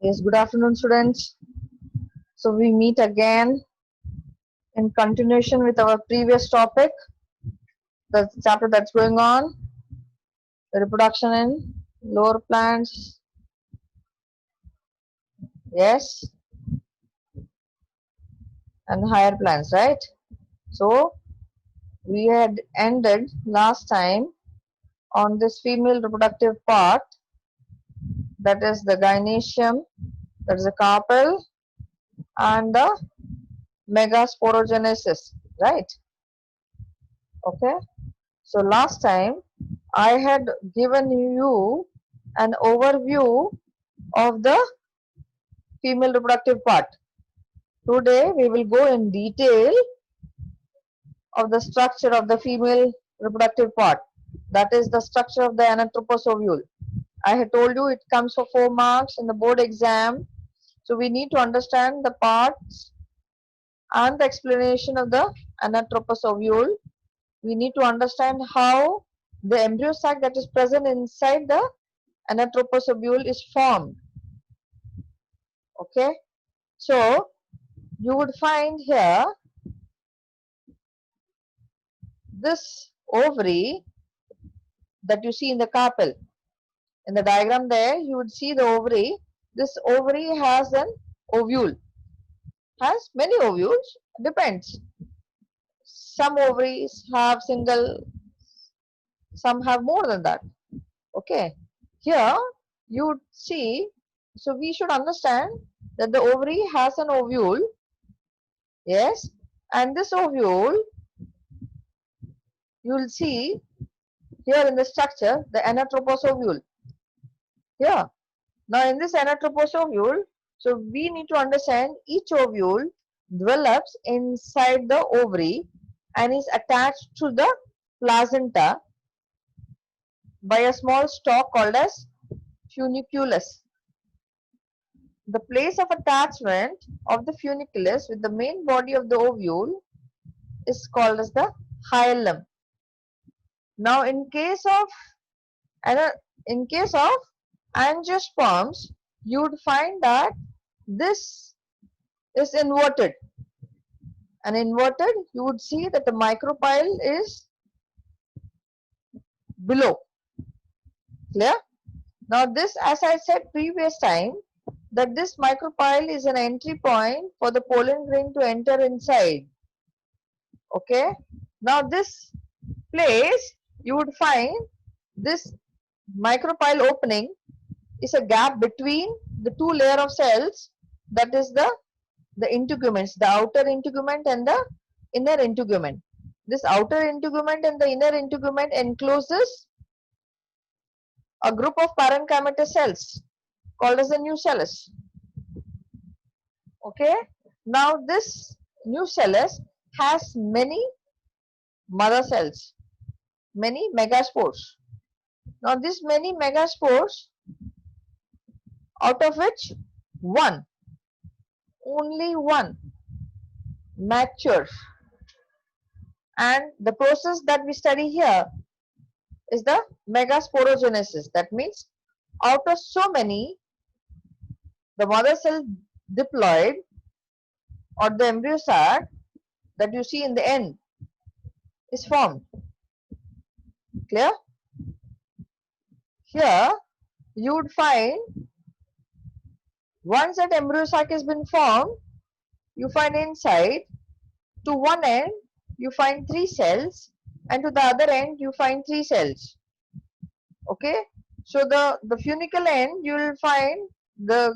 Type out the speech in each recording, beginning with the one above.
Yes, good afternoon, students. So we meet again in continuation with our previous topic, the chapter that's going on, the reproduction in lower plants. Yes, and higher plants, right? So we had ended last time on this female reproductive part, that is the gynoecium, that is the carpel, and the megasporogenesis, right? Okay. So last time I had given you an overview of the female reproductive part. Today we will go in detail of the structure of the female reproductive part. That is the structure of the anatropous ovule. I had told you it comes for 4 marks in the board exam. So we need to understand the parts and the explanation of the anatropous ovule. We need to understand how the embryo sac that is present inside the anatropous ovule is formed. Okay, so you would find here this ovary that you see in the carpel. In the diagram there, you would see the ovary. This ovary has an ovule, has many ovules, depends. Some ovaries have single, some have more than that. Okay, here you would see, so we should understand that the ovary has an ovule, yes, and this ovule, you will see here in the structure, the anatropous ovule. Here, now in this anatropous ovule, so we need to understand each ovule develops inside the ovary and is attached to the placenta by a small stalk called as funiculus. The place of attachment of the funiculus with the main body of the ovule is called as the hilum. Now in case of angiosperms, you would find that this is inverted. And inverted, you would see that the micropyle is below. Clear? Now this, as I said previous time, that this micropyle is an entry point for the pollen grain to enter inside. Okay. Now this place, you would find this micropyle opening is a gap between the two layer of cells, that is the integuments, the outer integument and the inner integument. This outer integument and the inner integument encloses a group of parenchymatous cells called as the nucellus. Okay. Now this nucellus has many mother cells, many megaspores. Now these many megaspores, out of which one, only one matures, and the process that we study here is the megasporogenesis. That means out of so many, the mother cell diploid or the embryo sac that you see in the end is formed. Clear? Here you would find, once that embryo sac has been formed, you find inside, to one end you find 3 cells and to the other end you find 3 cells. Okay, so the funicle end, you will find the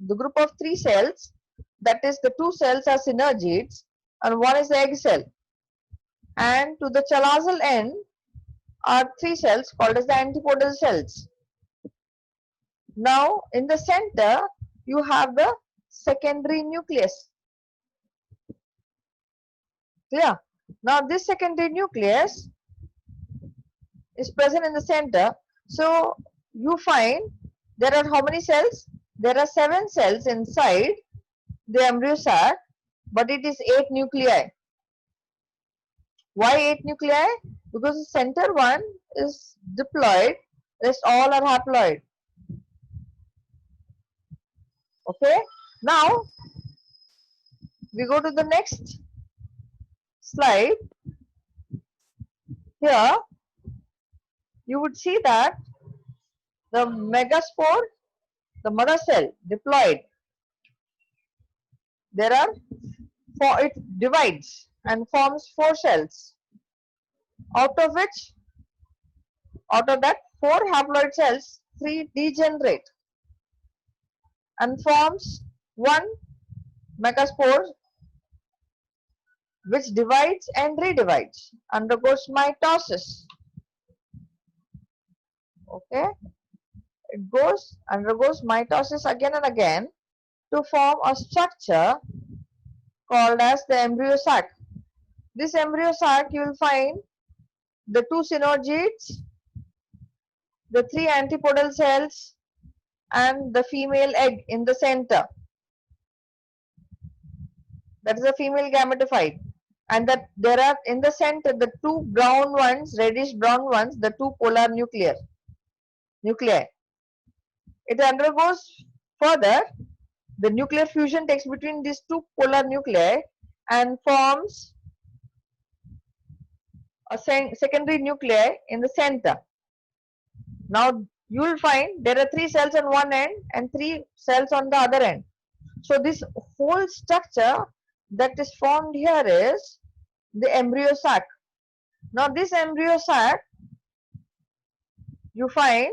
group of 3 cells, that is the 2 cells are synergids and one is the egg cell, and to the chalazal end are 3 cells called as the antipodal cells. Now in the center you have the secondary nucleus. Clear? Now this secondary nucleus is present in the center. So you find there are how many cells? There are 7 cells inside the embryo sac, but it is 8 nuclei. Why 8 nuclei? Because the center one is diploid, rest all are haploid. Okay. Now we go to the next slide. Here you would see that the megaspore, the mother cell diploid, there are four, it divides and forms four cells, out of which, out of that four haploid cells, three degenerate and forms one megaspore, which divides and redivides, undergoes mitosis. Okay, it undergoes mitosis again and again to form a structure called as the embryo sac. This embryo sac, you will find the two synergids, the three antipodal cells, and the female egg in the center. That is a female gametophyte. And that there are in the center the two brown ones, reddish brown ones, the two polar nuclei. It undergoes further, the nuclear fusion takes between these two polar nuclei and forms a secondary nuclei in the center. Now you will find there are three cells on one end and three cells on the other end. So this whole structure that is formed here is the embryo sac. Now this embryo sac, you find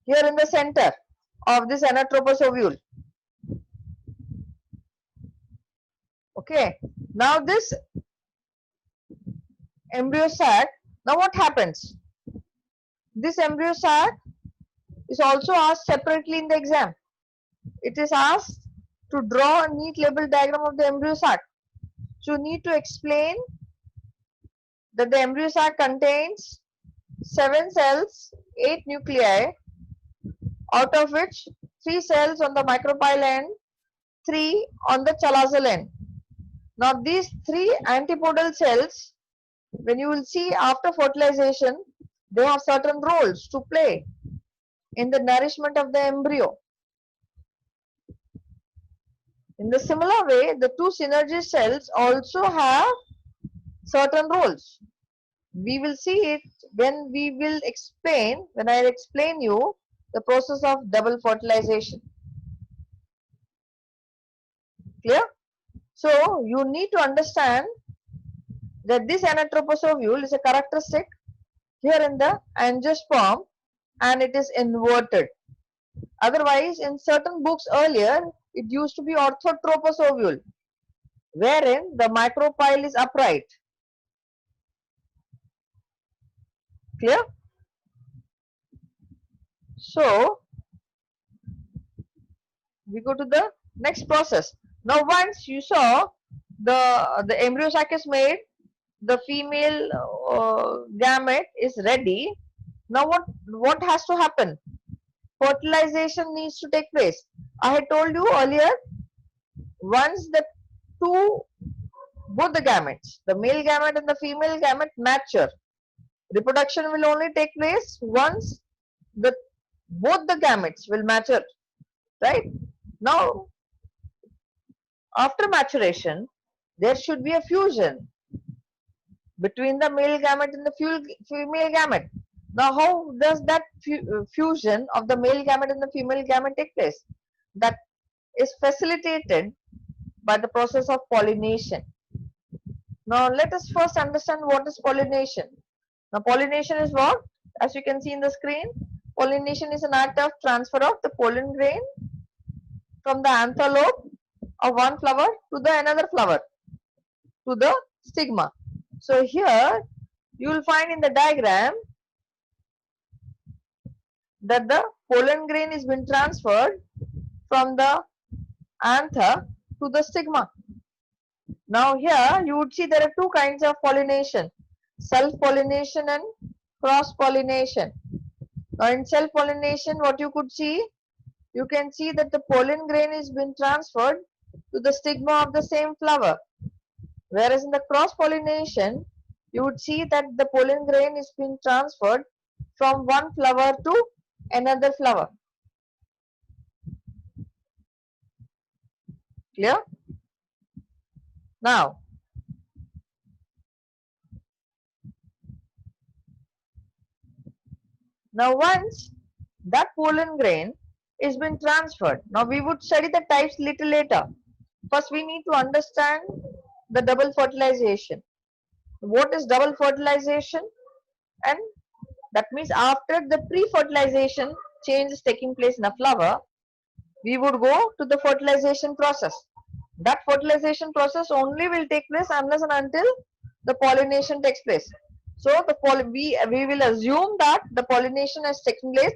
here in the center of this anatropous ovule. Okay. Now this embryo sac, now what happens? This embryo sac is also asked separately in the exam. It is asked to draw a neat label diagram of the embryo sac. So you need to explain that the embryo sac contains 7 cells, 8 nuclei, out of which 3 cells on the micropyle end, 3 on the chalazal end. Now these 3 antipodal cells, when you will see after fertilization, they have certain roles to play in the nourishment of the embryo. In the similar way, the two synergy cells also have certain roles. We will see it when we will explain, when I will explain you the process of double fertilization. Clear? So you need to understand that this anatropous ovule is a characteristic here in the angiosperm and it is inverted. Otherwise, in certain books earlier, it used to be orthotropous ovule, wherein the micropyle is upright. Clear? So we go to the next process. Now once you saw the embryo sac is made, the female gamete is ready. Now what has to happen? Fertilization needs to take place. I had told you earlier, once the both the gametes, the male gamete and the female gamete mature, reproduction will only take place once both the gametes will mature, right? Now after maturation, there should be a fusion between the male gamete and the female gamete. Now how does that fusion of the male gamete and the female gamete take place? That is facilitated by the process of pollination. Now let us first understand what is pollination. Now pollination is what? As you can see in the screen, pollination is an act of transfer of the pollen grain from the anther lobe of one flower to the another flower, to the stigma. So here you will find in the diagram that the pollen grain is been transferred from the anther to the stigma. Now here you would see there are two kinds of pollination, self-pollination and cross-pollination. Now in self-pollination, what you could see, you can see that the pollen grain is been transferred to the stigma of the same flower. Whereas in the cross-pollination, you would see that the pollen grain is being transferred from one flower to another flower. Clear? Now, once that pollen grain is been transferred, now we would study the types little later. First, we need to understand the double fertilization. What is double fertilization? And that means after the pre-fertilization change is taking place in a flower, we would go to the fertilization process. That fertilization process only will take place unless and until the pollination takes place. So we will assume that the pollination has taken place.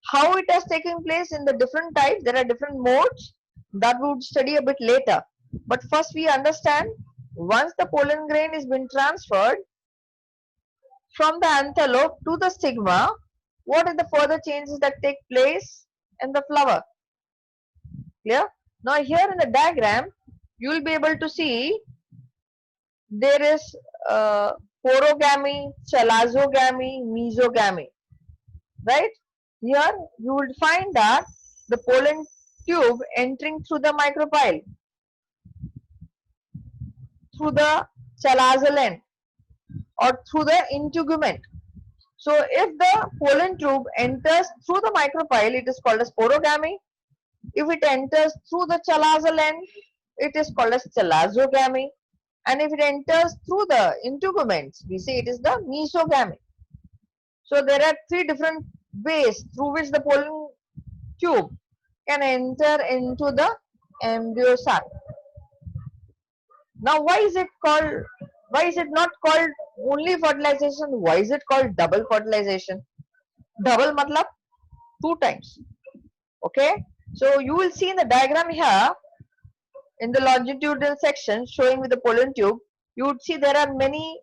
How it has taken place in the different types, there are different modes that we would study a bit later. But first we understand, once the pollen grain is been transferred from the antelope to the stigma, what are the further changes that take place in the flower? Clear? Now here in the diagram, you will be able to see there is porogamy, chalazogamy, mesogamy. Right? Here you will find that the pollen tube entering through the micropyle, through the chalazolen, or through the integument. So if the pollen tube enters through the micropyle, it is called as porogamy. If it enters through the chalazolen, it is called as chalazogamy. And if it enters through the integuments, we say it is the mesogamy. So there are three different ways through which the pollen tube can enter into the embryo sac. Now why is it not called only fertilization? Why is it called double fertilization? Double matlab two times. Okay, so you will see in the diagram here, in the longitudinal section showing with the pollen tube, you would see there are many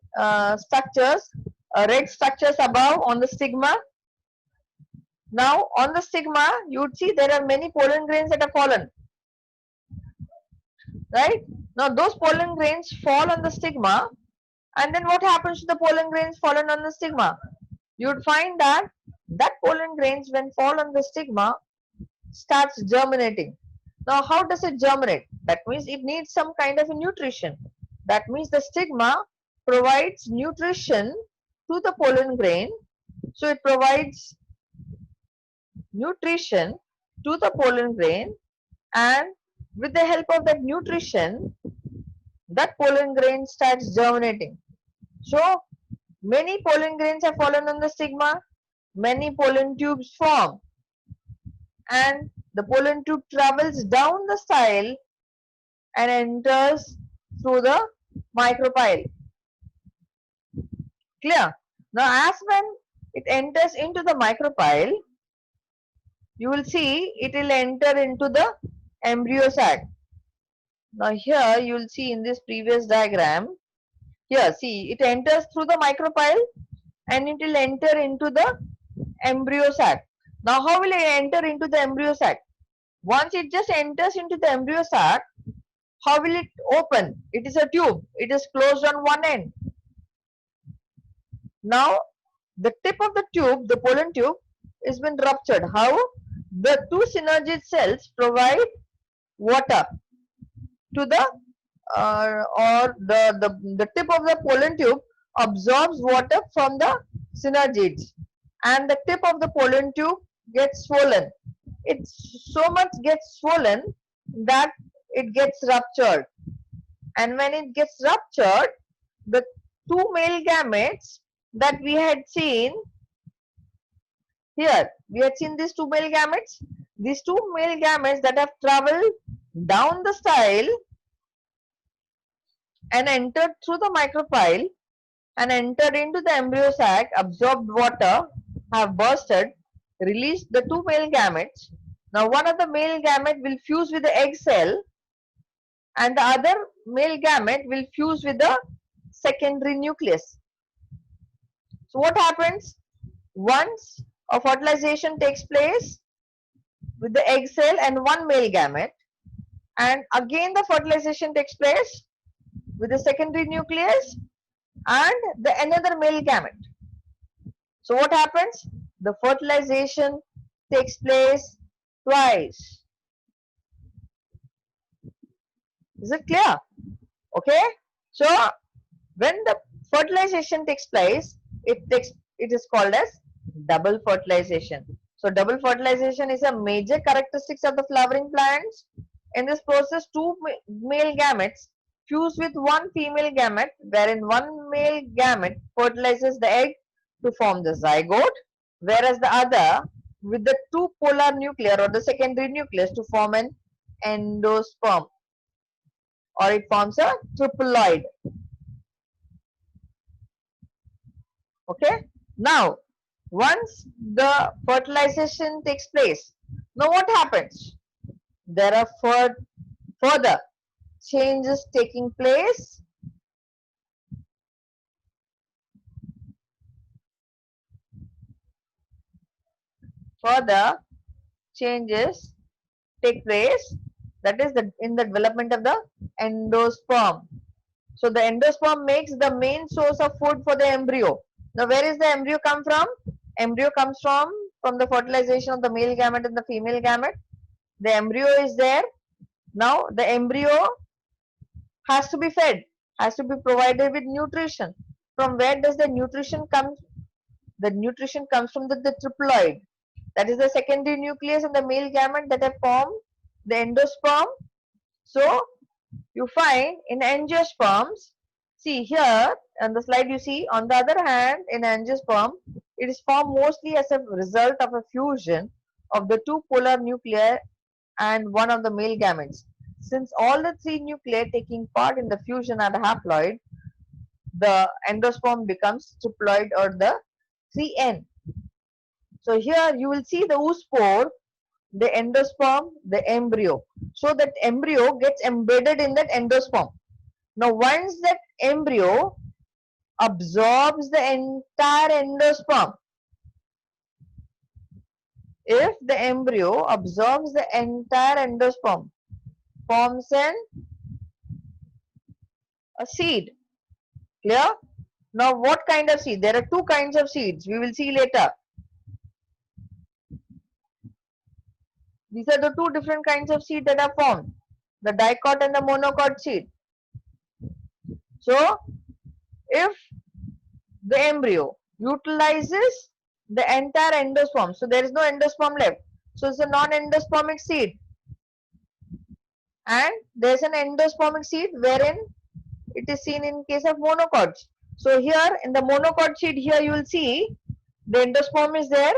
structures, red structures above on the stigma. Now on the stigma, you would see there are many pollen grains that have fallen. Right? Now those pollen grains fall on the stigma, and then what happens to the pollen grains fallen on the stigma? You would find that pollen grains, when fall on the stigma, starts germinating. Now how does it germinate? That means it needs some kind of a nutrition. That means the stigma provides nutrition to the pollen grain. So it provides nutrition to the pollen grain, and with the help of that nutrition, that pollen grain starts germinating. So many pollen grains have fallen on the stigma, many pollen tubes form, and the pollen tube travels down the style and enters through the micropyle. Clear? Now as when it enters into the micropyle, you will see it will enter into the embryo sac. Now here you will see in this previous diagram, here see it enters through the micropyle and it will enter into the embryo sac. Now how will it enter into the embryo sac? Once it just enters into the embryo sac, how will it open? It is a tube. It is closed on one end. Now the tip of the tube, the pollen tube, is been ruptured. How? The two synergid cells provide water to the the tip of the pollen tube absorbs water from the synergids, and the tip of the pollen tube gets swollen. It so much gets swollen that it gets ruptured, and when it gets ruptured, the two male gametes that we had seen here, we had seen these two male gametes. These two male gametes that have traveled down the style and entered through the micropyle and entered into the embryo sac, absorbed water, have bursted, released the two male gametes. Now one of the male gamete will fuse with the egg cell, and the other male gamete will fuse with the secondary nucleus. So what happens? Once a fertilization takes place with the egg cell and one male gamete, and again the fertilization takes place with the secondary nucleus and the another male gamete. So what happens? The fertilization takes place twice. Is it clear? Okay. So when the fertilization takes place, it is called as double fertilization. So double fertilization is a major characteristics of the flowering plants. In this process, two male gametes fuse with one female gamete, wherein one male gamete fertilizes the egg to form the zygote, whereas the other with the two polar nuclear or the secondary nucleus to form an endosperm, or it forms a triploid. Okay. Now, once the fertilization takes place, now what happens? There are further changes taking place. Further changes take place, that is in the development of the endosperm. So the endosperm makes the main source of food for the embryo. Now where is the embryo come from? Embryo comes from the fertilization of the male gamete and the female gamete. The embryo is there. Now the embryo has to be fed, has to be provided with nutrition. From where does the nutrition come? The nutrition comes from the triploid. That is the secondary nucleus and the male gamete that have formed the endosperm. So you find in angiosperms, see here on the slide you see, on the other hand, in angiosperm, it is formed mostly as a result of a fusion of the two polar nuclei and one of the male gametes. Since all the three nuclei taking part in the fusion are haploid, the endosperm becomes triploid or the 3N. So here you will see the oospore, the endosperm, the embryo. So that embryo gets embedded in that endosperm. Now once that embryo absorbs the entire endosperm, if the embryo absorbs the entire endosperm, forms a seed. Clear? Now what kind of seed? There are two kinds of seeds. We will see later. These are the two different kinds of seed that are formed. The dicot and the monocot seed. So if the embryo utilizes the entire endosperm, so there is no endosperm left. So it's a non-endospermic seed. And there's an endospermic seed wherein it is seen in case of monocots. So here in the monocot seed, here you will see the endosperm is there,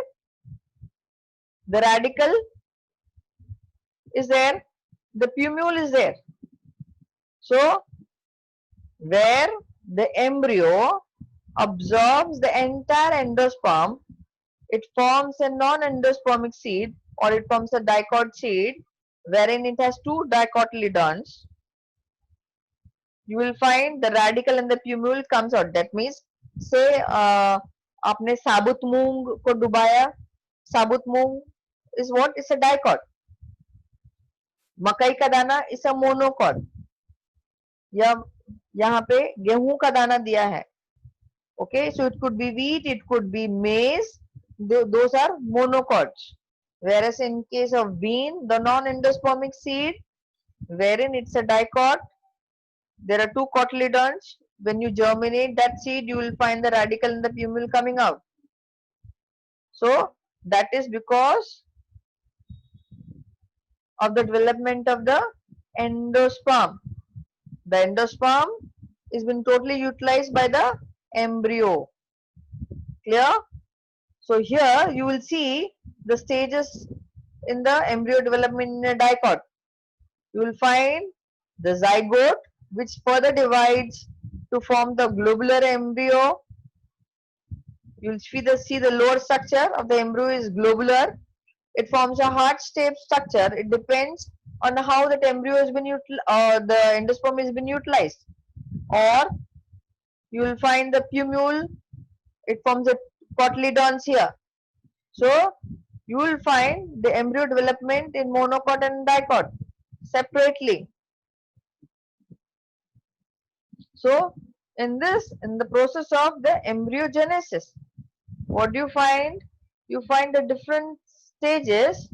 the radicle is there, the plumule is there. So where the embryo absorbs the entire endosperm, it forms a non-endospermic seed, or it forms a dicot seed wherein it has two dicotyledons. You will find the radicle and the plumule comes out. That means say आपने साबुत मूंग को डुबाया, साबुत मूंग is what? It's a dicot. मकई का दाना is a monocot. या यहाँ पे गेहूं का दाना दिया है. Okay, so it could be wheat, it could be maize. Those are monocots. Whereas in case of bean, the non-endospermic seed, wherein it's a dicot, there are two cotyledons. When you germinate that seed, you will find the radicle and the plumule coming out. So that is because of the development of the endosperm. The endosperm is been totally utilized by the embryo. Clear? So here you will see the stages in the embryo development in a dicot. You will find the zygote, which further divides to form the globular embryo. You will see the lower structure of the embryo is globular. It forms a heart-shaped structure. It depends on how that embryo has been the endosperm has been utilized. Or you will find the plumule. It forms a cotyledons here. So you will find the embryo development in monocot and dicot separately. So in the process of the embryogenesis, what do you find? You find the different stages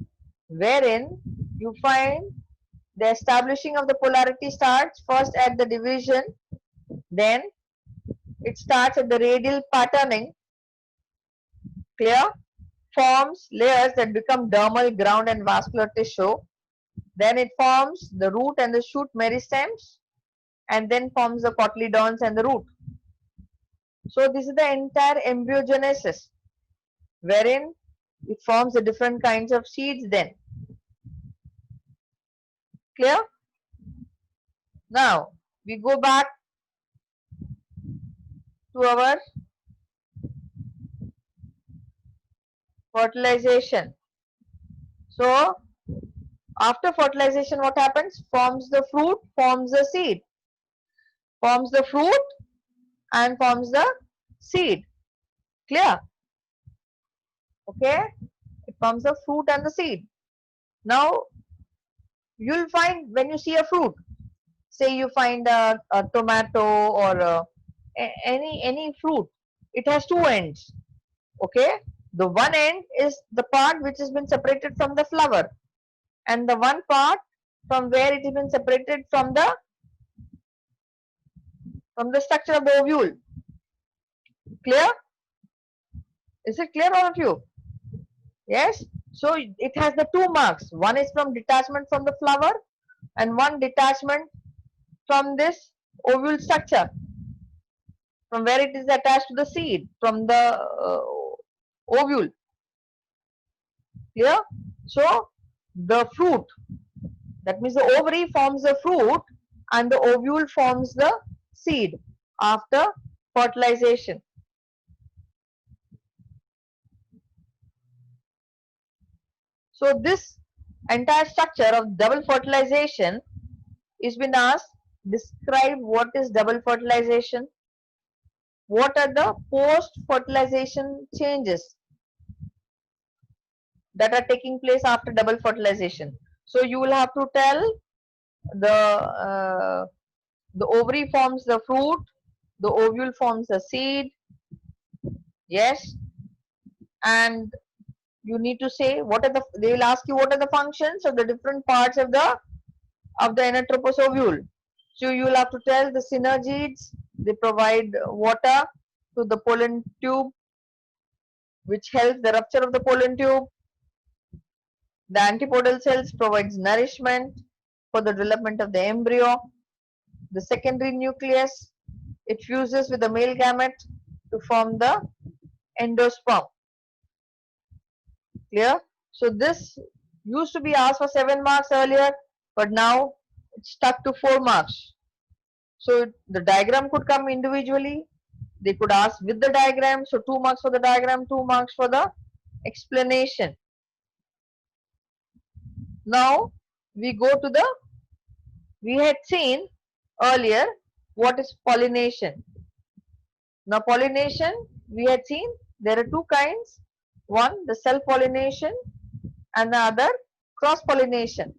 wherein you find the establishing of the polarity starts first at the division, then it starts at the radial patterning, clear, forms layers that become dermal, ground and vascular tissue, then it forms the root and the shoot meristems, and then forms the cotyledons and the root. So this is the entire embryogenesis, wherein it forms the different kinds of seeds then. Clear? Now we go back to our fertilization. So after fertilization, what happens? Forms the fruit, forms the seed. Forms the fruit and forms the seed. Clear? Okay? It forms the fruit and the seed. Now you'll find when you see a fruit, say you find a tomato or any fruit, it has two ends. Okay? The one end is the part which has been separated from the flower, and the one part from where it has been separated from the structure of the ovule. Clear? Is it clear, all of you? Yes. So it has the two marks. One is from detachment from the flower, and one detachment from this ovule structure, from where it is attached to the seed, from the ovule. Clear? So the fruit, that means the ovary forms the fruit and the ovule forms the seed after fertilization. So this entire structure of double fertilization is been asked, describe what is double fertilization, what are the post fertilization changes that are taking place after double fertilization. So you will have to tell the ovary forms the fruit, the ovule forms the seed, yes, and you need to say what are they will ask you what are the functions of the different parts of the anatropous ovule. So you will have to tell the synergids, they provide water to the pollen tube, which helps the rupture of the pollen tube. The antipodal cells provides nourishment for the development of the embryo. The secondary nucleus, it fuses with the male gamete to form the endosperm. Clear? So this used to be asked for 7 marks earlier, but now it's stuck to 4 marks. So the diagram could come individually. They could ask with the diagram. So 2 marks for the diagram, 2 marks for the explanation. Now we had seen earlier what is pollination. Now pollination, we had seen there are two kinds. One, the self-pollination, and the other, cross-pollination.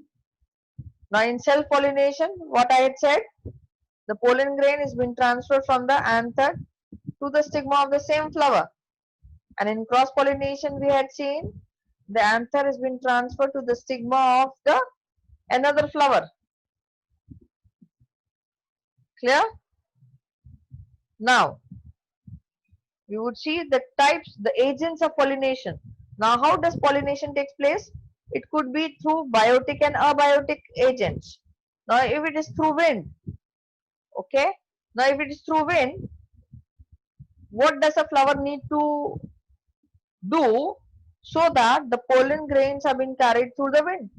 Now in self-pollination, what I had said, the pollen grain is being transferred from the anther to the stigma of the same flower. And in cross-pollination, we had seen the anther has been transferred to the stigma of the another flower. Clear? Now, we would see the types, the agents of pollination. Now, how does pollination takes place? It could be through biotic and abiotic agents. Now, if it is through wind, okay. Now, if it is through wind, what does a flower need to do so that the pollen grains are being carried through the wind?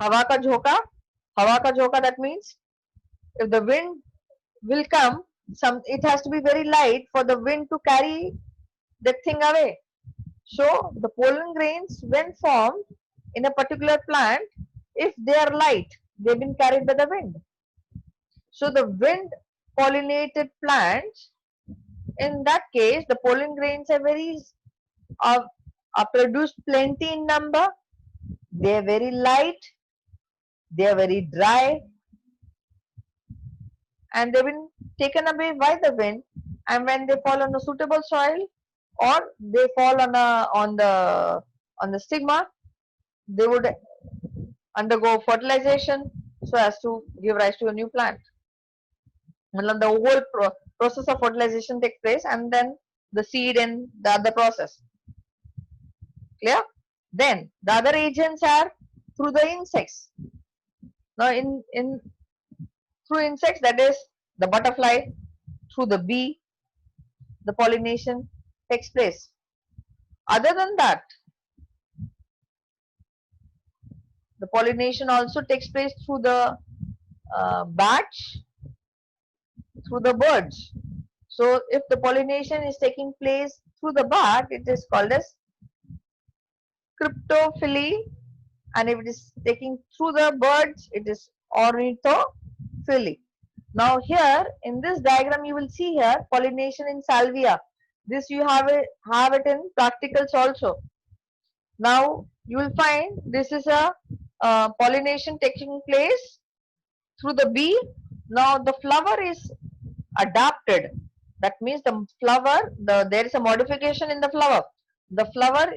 Hawa ka jhoka. Hawa ka jhoka, that means if the wind will come, it has to be very light for the wind to carry that thing away. So the pollen grains, when formed in a particular plant, if they are light, they've been carried by the wind. So the wind pollinated plants, in that case, the pollen grains are produced plenty in number. They are very light, they are very dry, and they've been taken away by the wind. And when they fall on a suitable soil, or they fall on the On the stigma, they would undergo fertilization so as to give rise to a new plant. And the whole process of fertilization takes place, and then the seed and the other process. Clear? Then the other agents are through the insects. Now in through insects, that is the butterfly, through the bee, the pollination takes place. Other than that, the pollination also takes place through the bats, through the birds. So if the pollination is taking place through the bat, it is called as cryptophily, and if it is taking through the birds, it is ornithophily. Now here in this diagram you will see here pollination in salvia. This you have it in practicals also. Now you will find this is a pollination taking place through the bee. Now the flower is adapted. That means the flower, there is a modification in the flower. The flower,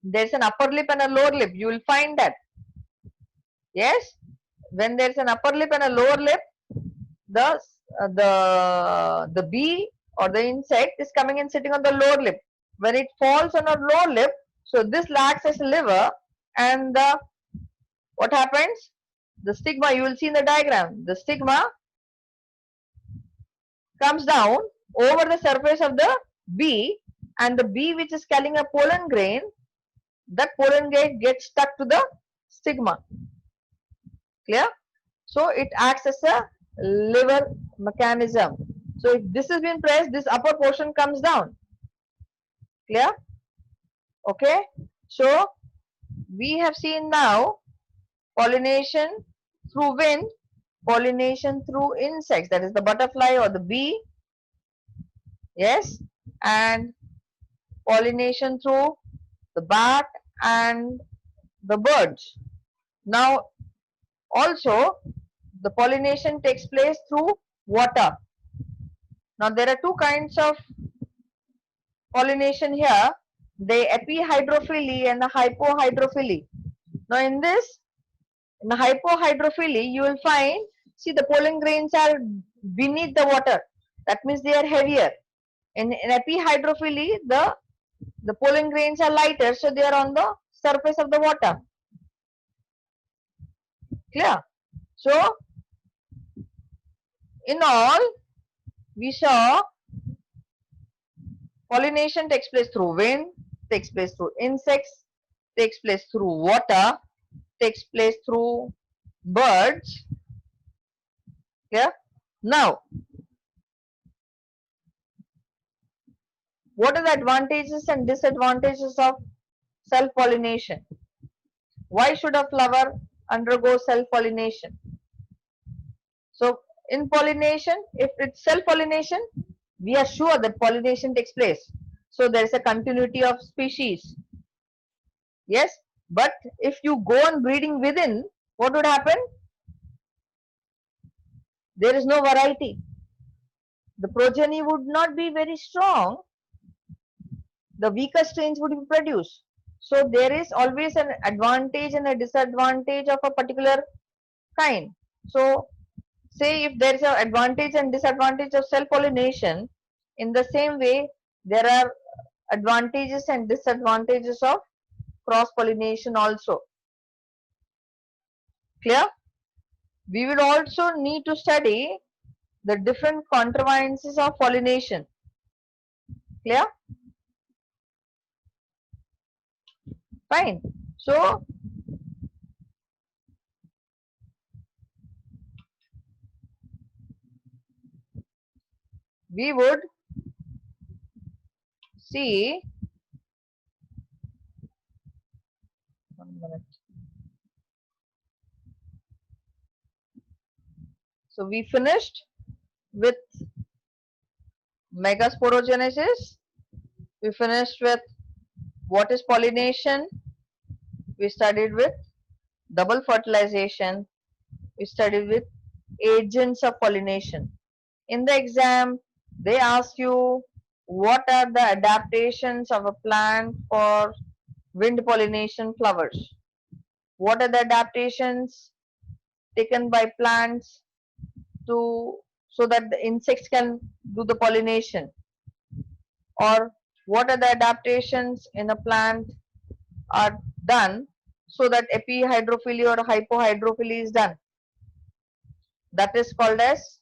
there is an upper lip and a lower lip. You will find that. Yes, when there is an upper lip and a lower lip, the bee or the insect is coming and sitting on the lower lip. When it falls on a lower lip, so this acts as a liver, and what happens? The stigma, you will see in the diagram, the stigma comes down over the surface of the bee, and the bee which is carrying a pollen grain, that pollen grain gets stuck to the stigma. Clear? So it acts as a lever mechanism. So if this has been pressed, this upper portion comes down. Clear? Okay. So we have seen now pollination through wind, pollination through insects, that is the butterfly or the bee. Yes. And pollination through the bat and the birds. Now also the pollination takes place through water. Now there are two kinds of pollination here, the epihydrophily and the hypohydrophily. Now in the hypohydrophily, you will find, see, the pollen grains are beneath the water. That means they are heavier. In epihydrophily, the pollen grains are lighter, so they are on the surface of the water. Clear? So in all, we saw pollination takes place through wind, takes place through insects, takes place through water, takes place through birds. Yeah. Now, what are the advantages and disadvantages of self-pollination? Why should a flower undergo self-pollination? So in pollination, if it's self-pollination, we are sure that pollination takes place. So there is a continuity of species. Yes, but if you go on breeding within, what would happen? There is no variety. The progeny would not be very strong. The weaker strains would be produced. So there is always an advantage and a disadvantage of a particular kind. So say if there is an advantage and disadvantage of self-pollination, in the same way there are advantages and disadvantages of cross-pollination also. Clear? We will also need to study the different contrivances of pollination. Clear? Fine. So we would see, 1 minute. So we finished with megasporogenesis. We finished with what is pollination. We studied with double fertilization. We studied with agents of pollination. In the exam, they ask you what are the adaptations of a plant for wind pollination flowers. What are the adaptations taken by plants to so that the insects can do the pollination? Or what are the adaptations in a plant are done so that epihydrophily or hypohydrophily is done? That is called as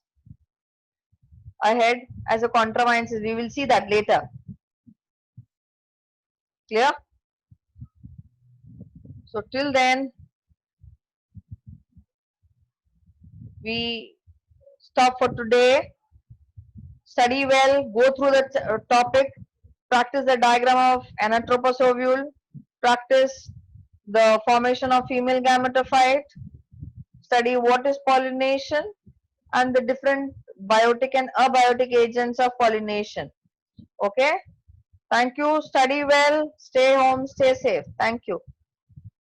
ahead as a contraviolences. We will see that later. Clear? So till then we stop for today. Study well, go through the topic, practice the diagram of anatropous ovule, practice the formation of female gametophyte, study what is pollination and the different biotic and abiotic agents of pollination. Okay? Thank you. Study well. Stay home. Stay safe. Thank you.